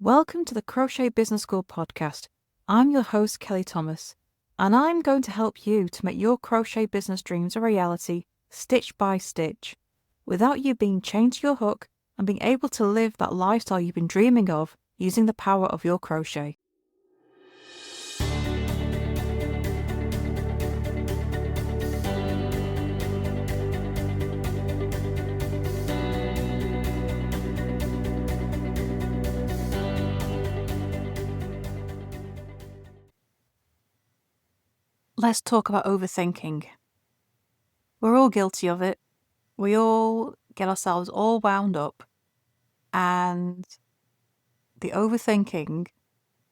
Welcome to the Crochet Business School podcast. I'm your host, Kelly Thomas, and I'm going to help you to make your crochet business dreams a reality, stitch by stitch, without you being chained to your hook and being able to live that lifestyle you've been dreaming of using the power of your crochet. Let's talk about overthinking. We're all guilty of it. We all get ourselves all wound up, and the overthinking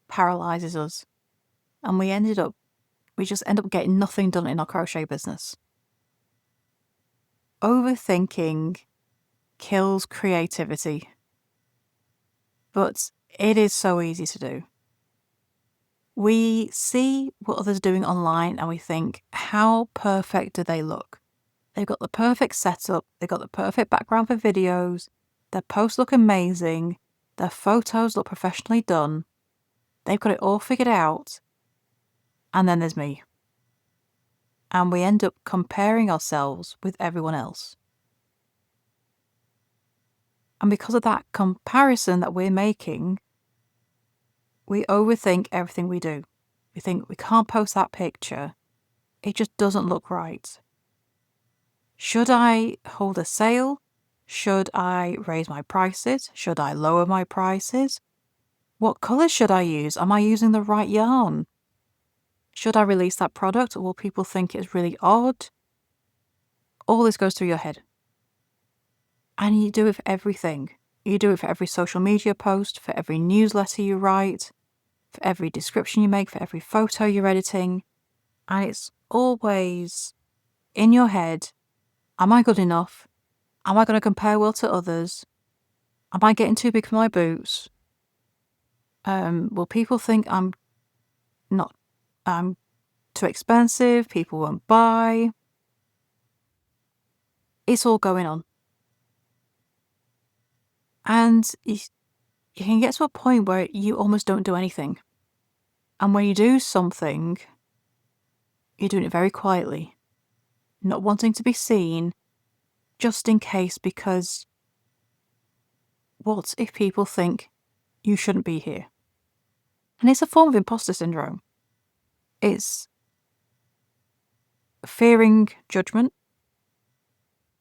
paralyzes us, and we just end up getting nothing done in our crochet business. Overthinking kills creativity, but it is so easy to do. We see what others are doing online and we think, how perfect do they look? They've got the perfect setup, they've got the perfect background for videos, their posts look amazing, their photos look professionally done, they've got it all figured out, and then there's me. And we end up comparing ourselves with everyone else. And because of that comparison that we're making, we overthink everything we do. We think we can't post that picture. It just doesn't look right. Should I hold a sale? Should I raise my prices? Should I lower my prices? What colours should I use? Am I using the right yarn? Should I release that product, or will people think it's really odd? All this goes through your head. And you do it for everything. You do it for every social media post, for every newsletter you write, for every description you make, for every photo you're editing. And it's always in your head, am I good enough? Am I going to compare well to others? Am I getting too big for my boots? Will people think I'm too expensive? People won't buy. It's all going on. And you can get to a point where you almost don't do anything. And when you do something, you're doing it very quietly, not wanting to be seen, just in case, because what if people think you shouldn't be here? And it's a form of imposter syndrome. It's fearing judgment,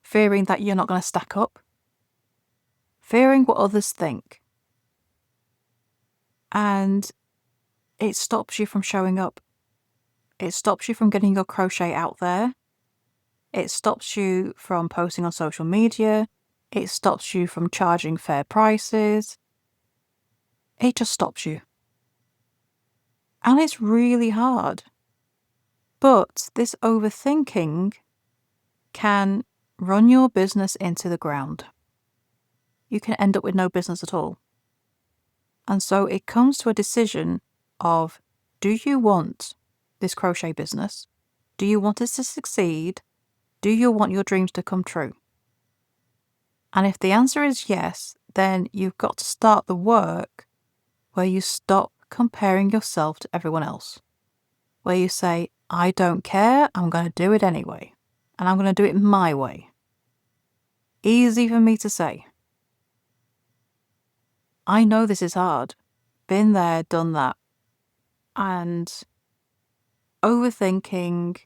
fearing that you're not going to stack up, fearing what others think. And it stops you from showing up. It stops you from getting your crochet out there. It stops you from posting on social media. It stops you from charging fair prices. It just stops you. And it's really hard. But this overthinking can run your business into the ground. You can end up with no business at all. And so it comes to a decision of, do you want this crochet business? Do you want it to succeed? Do you want your dreams to come true? And if the answer is yes, then you've got to start the work where you stop comparing yourself to everyone else. Where you say, I don't care, I'm going to do it anyway. And I'm going to do it my way. Easy for me to say. I know this is hard. Been there, done that. And overthinking,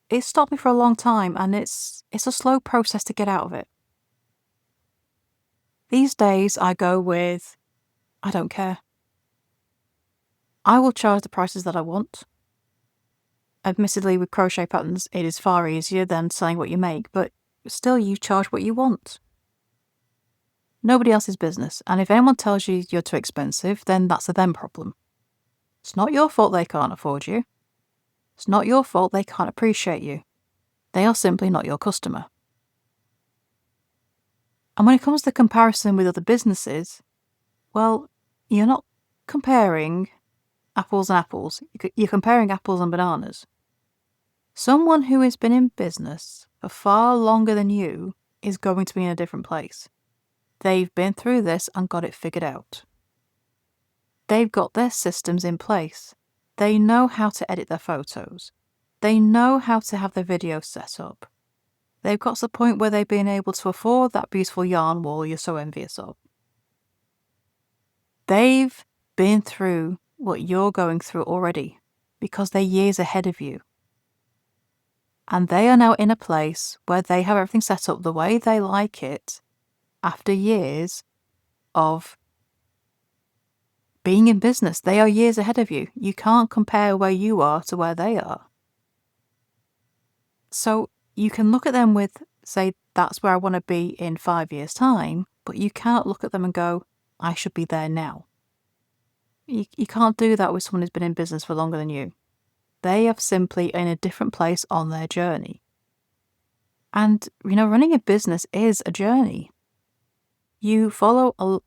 it stopped me for a long time, and it's a slow process to get out of it. These days I go with, I don't care. I will charge the prices that I want. Admittedly, with crochet patterns, it is far easier than selling what you make, but still you charge what you want. Nobody else's business, and if anyone tells you you're too expensive, then that's a them problem. It's not your fault they can't afford you. It's not your fault they can't appreciate you. They are simply not your customer. And when it comes to comparison with other businesses, well, you're not comparing apples and apples. You're comparing apples and bananas. Someone who has been in business for far longer than you is going to be in a different place. They've been through this and got it figured out. They've got their systems in place. They know how to edit their photos. They know how to have their videos set up. They've got to the point where they've been able to afford that beautiful yarn wall you're so envious of. They've been through what you're going through already because they're years ahead of you. And they are now in a place where they have everything set up the way they like it after years of being in business. They are years ahead of you. You can't compare where you are to where they are. So you can look at them with, say, that's where I want to be in 5 years' time, but you cannot look at them and go, I should be there now. You can't do that with someone who's been in business for longer than you. They are simply in a different place on their journey. And, running a business is a journey. You follow a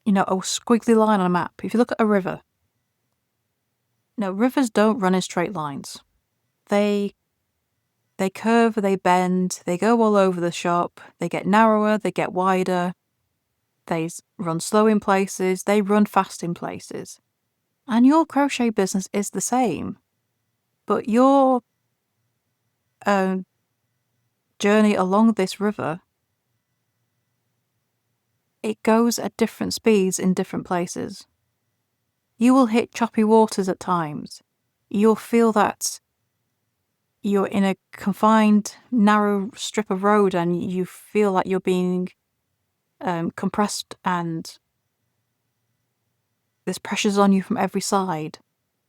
squiggly line on a map. If you look at a river, rivers don't run in straight lines. They curve, they bend, they go all over the shop, they get narrower, they get wider, they run slow in places, they run fast in places. And your crochet business is the same. But your journey along this river, it goes at different speeds in different places. You will hit choppy waters at times. You'll feel that you're in a confined, narrow strip of road and you feel like you're being compressed and there's pressures on you from every side.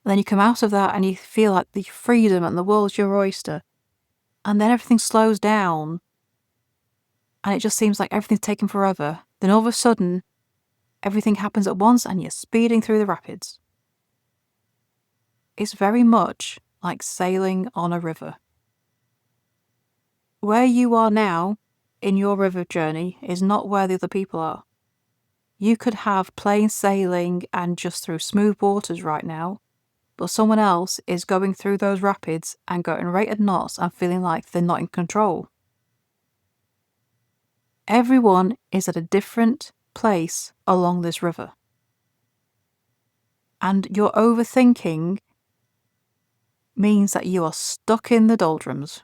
And then you come out of that and you feel like the freedom and the world's your oyster. And then everything slows down and it just seems like everything's taking forever. Then all of a sudden, everything happens at once and you're speeding through the rapids. It's very much like sailing on a river. Where you are now in your river journey is not where the other people are. You could have plain sailing and just through smooth waters right now, but someone else is going through those rapids and going right at knots and feeling like they're not in control. Everyone is at a different place along this river. And your overthinking means that you are stuck in the doldrums.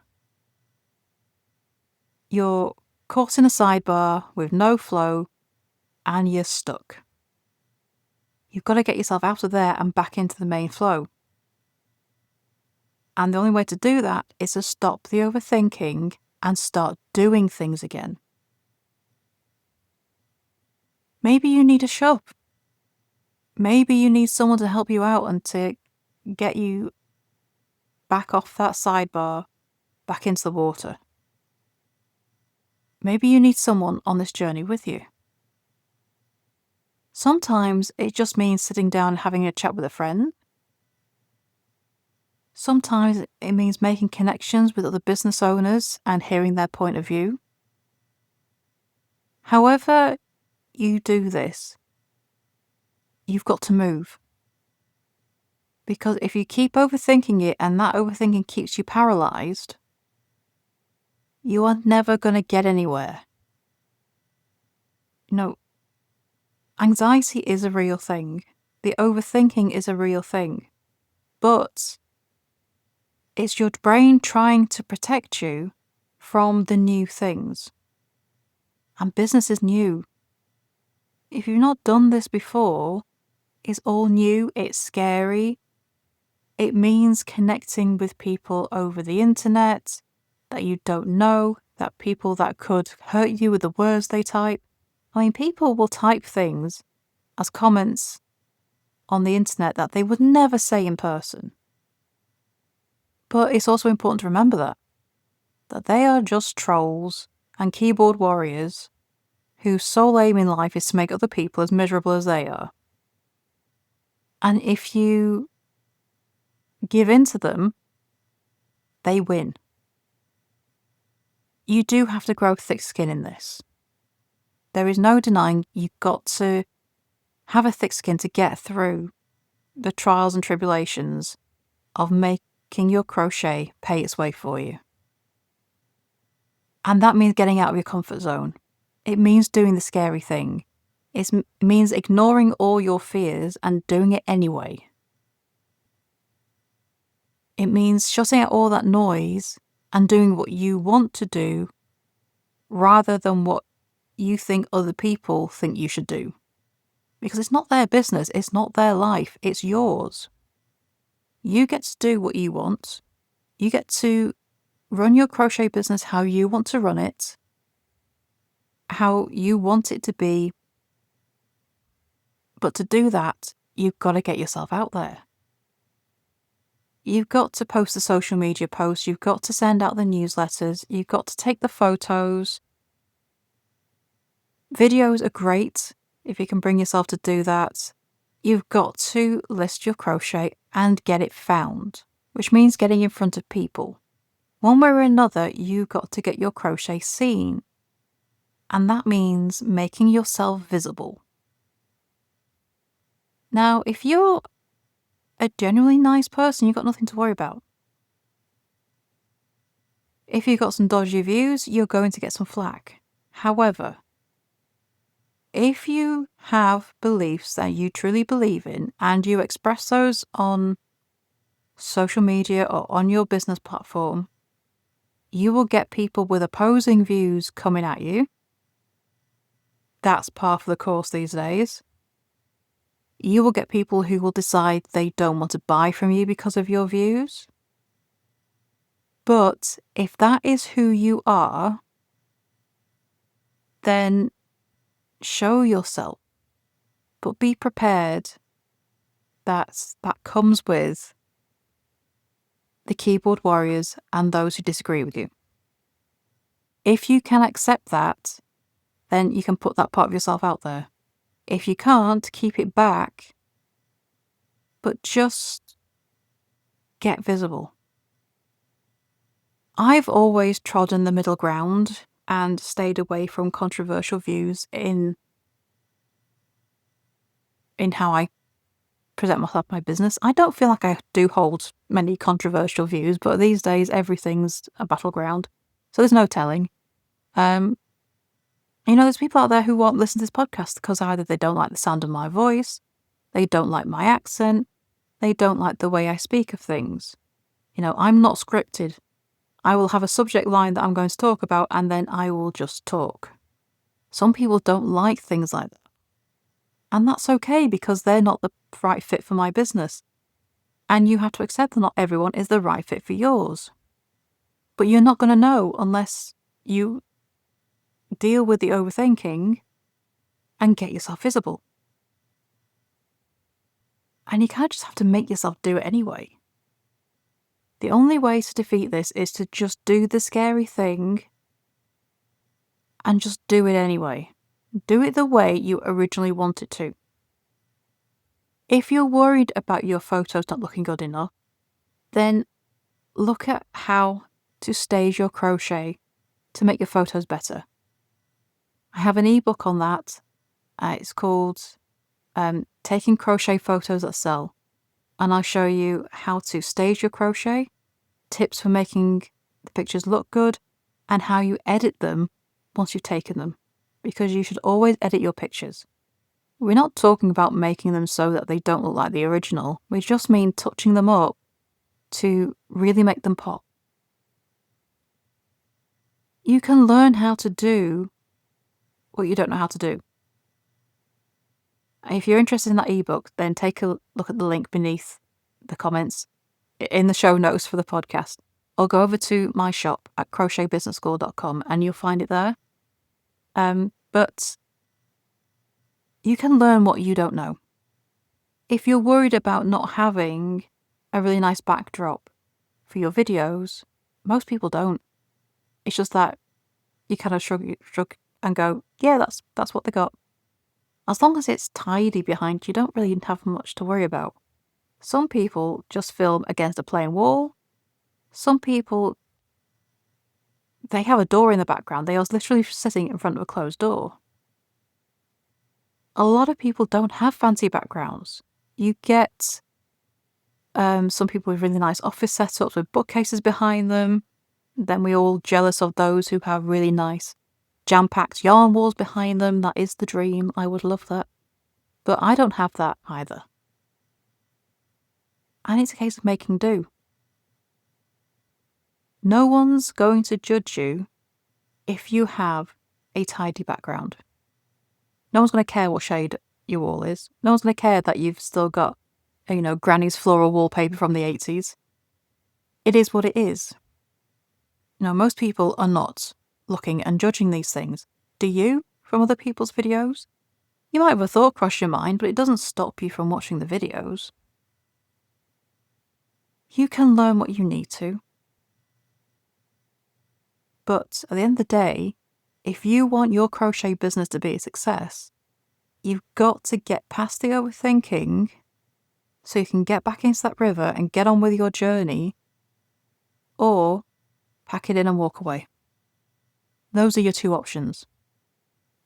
You're caught in a sidebar with no flow and you're stuck. You've got to get yourself out of there and back into the main flow. And the only way to do that is to stop the overthinking and start doing things again. Maybe you need a shove. Maybe you need someone to help you out and to get you back off that sidebar, back into the water. Maybe you need someone on this journey with you. Sometimes it just means sitting down and having a chat with a friend. Sometimes it means making connections with other business owners and hearing their point of view. However you do this, you've got to move. Because if you keep overthinking it and that overthinking keeps you paralyzed, you are never going to get anywhere. Anxiety is a real thing. The overthinking is a real thing. But it's your brain trying to protect you from the new things. And business is new. If you've not done this before, it's all new, it's scary. It means connecting with people over the internet that you don't know, that people that could hurt you with the words they type. People will type things as comments on the internet that they would never say in person. But it's also important to remember that they are just trolls and keyboard warriors whose sole aim in life is to make other people as miserable as they are. And if you give in to them, they win. You do have to grow thick skin in this. There is no denying you've got to have a thick skin to get through the trials and tribulations of making your crochet pay its way for you. And that means getting out of your comfort zone. It means doing the scary thing. It means ignoring all your fears and doing it anyway. It means shutting out all that noise and doing what you want to do rather than what you think other people think you should do. Because it's not their business, it's not their life, it's yours. You get to do what you want. You get to run your crochet business how you want to run it, how you want it to be. But to do that, you've got to get yourself out there. You've got to post the social media posts, you've got to send out the newsletters, you've got to take the photos. Videos are great if you can bring yourself to do that. You've got to list your crochet and get it found, which means getting in front of people. One way or another, you've got to get your crochet seen. And that means making yourself visible. Now, if you're a genuinely nice person, you've got nothing to worry about. If you've got some dodgy views, you're going to get some flack. However, if you have beliefs that you truly believe in and you express those on social media or on your business platform, you will get people with opposing views coming at you. That's part of the course these days. You will get people who will decide they don't want to buy from you because of your views. But if that is who you are, then show yourself. But be prepared that comes with the keyboard warriors and those who disagree with you. If you can accept that, then you can put that part of yourself out there. If you can't, keep it back, but just get visible. I've always trodden the middle ground and stayed away from controversial views in how I present myself, my business. I don't feel like I do hold many controversial views, but these days everything's a battleground, so there's no telling. There's people out there who won't listen to this podcast because either they don't like the sound of my voice, they don't like my accent, they don't like the way I speak of things. I'm not scripted. I will have a subject line that I'm going to talk about and then I will just talk. Some people don't like things like that. And that's okay because they're not the right fit for my business. And you have to accept that not everyone is the right fit for yours. But you're not going to know unless you deal with the overthinking and get yourself visible. And you kind of just have to make yourself do it anyway. The only way to defeat this is to just do the scary thing and just do it anyway. Do it the way you originally wanted to. If you're worried about your photos not looking good enough, then look at how to stage your crochet to make your photos better. I have an ebook on that. It's called Taking Crochet Photos That Sell. And I'll show you how to stage your crochet, tips for making the pictures look good, and how you edit them once you've taken them. Because you should always edit your pictures. We're not talking about making them so that they don't look like the original. We just mean touching them up to really make them pop. You can learn how to do what you don't know how to do. If you're interested in that ebook, then take a look at the link beneath the comments in the show notes for the podcast, or go over to my shop at crochetbusinessschool.com and you'll find it there. But you can learn what you don't know. If you're worried about not having a really nice backdrop for your videos, most people don't. It's just that you kind of shrug and go, yeah, that's what they got. As long as it's tidy behind you, don't really have much to worry about. Some people just film against a plain wall. Some people, they have a door in the background. They are literally sitting in front of a closed door. A lot of people don't have fancy backgrounds. You get some people with really nice office setups with bookcases behind them. Then we're all jealous of those who have really nice jam-packed yarn walls behind them. That is the dream. I would love that. But I don't have that either. And it's a case of making do. No one's going to judge you if you have a tidy background. No one's going to care what shade your wall is. No one's going to care that you've still got, Granny's floral wallpaper from the 80s. It is what it is. Most people are not looking and judging these things. Do you, from other people's videos? You might have a thought cross your mind, but it doesn't stop you from watching the videos. You can learn what you need to. But at the end of the day, if you want your crochet business to be a success, you've got to get past the overthinking so you can get back into that river and get on with your journey, or pack it in and walk away. Those are your two options.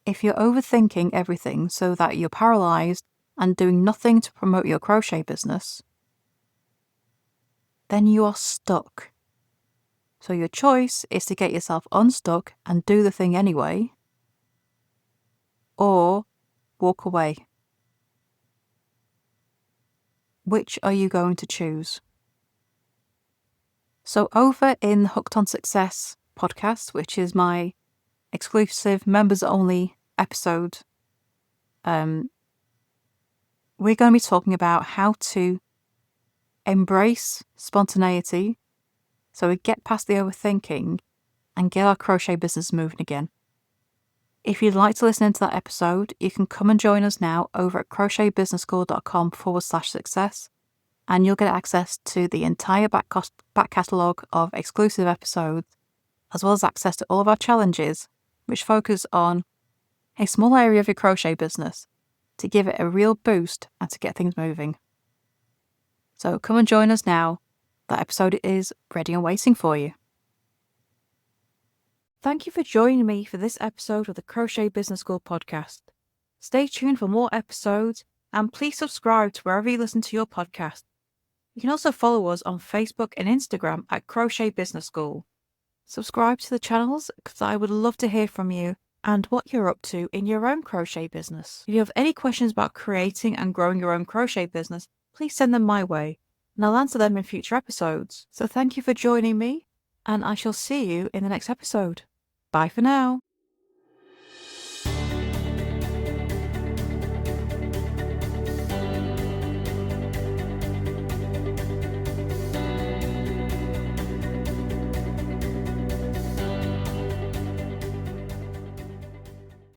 If you're overthinking everything so that you're paralyzed and doing nothing to promote your crochet business, then you are stuck. So your choice is to get yourself unstuck and do the thing anyway, or walk away. Which are you going to choose? So over in the Hooked on Success podcast, which is my exclusive members-only episode, we're going to be talking about how to embrace spontaneity so we get past the overthinking and get our crochet business moving again. If you'd like to listen into that episode, you can come and join us now over at crochetbusinessschool.com/success, and you'll get access to the entire back catalogue of exclusive episodes, as well as access to all of our challenges, which focus on a small area of your crochet business to give it a real boost and to get things moving. So come and join us now. That episode is ready and waiting for you. Thank you for joining me for this episode of the Crochet Business School podcast. Stay tuned for more episodes, and please subscribe to wherever you listen to your podcast. You can also follow us on Facebook and Instagram at Crochet Business School. Subscribe to the channels because I would love to hear from you and what you're up to in your own crochet business. If you have any questions about creating and growing your own crochet business, please send them my way, and I'll answer them in future episodes. So thank you for joining me, and I shall see you in the next episode. Bye for now.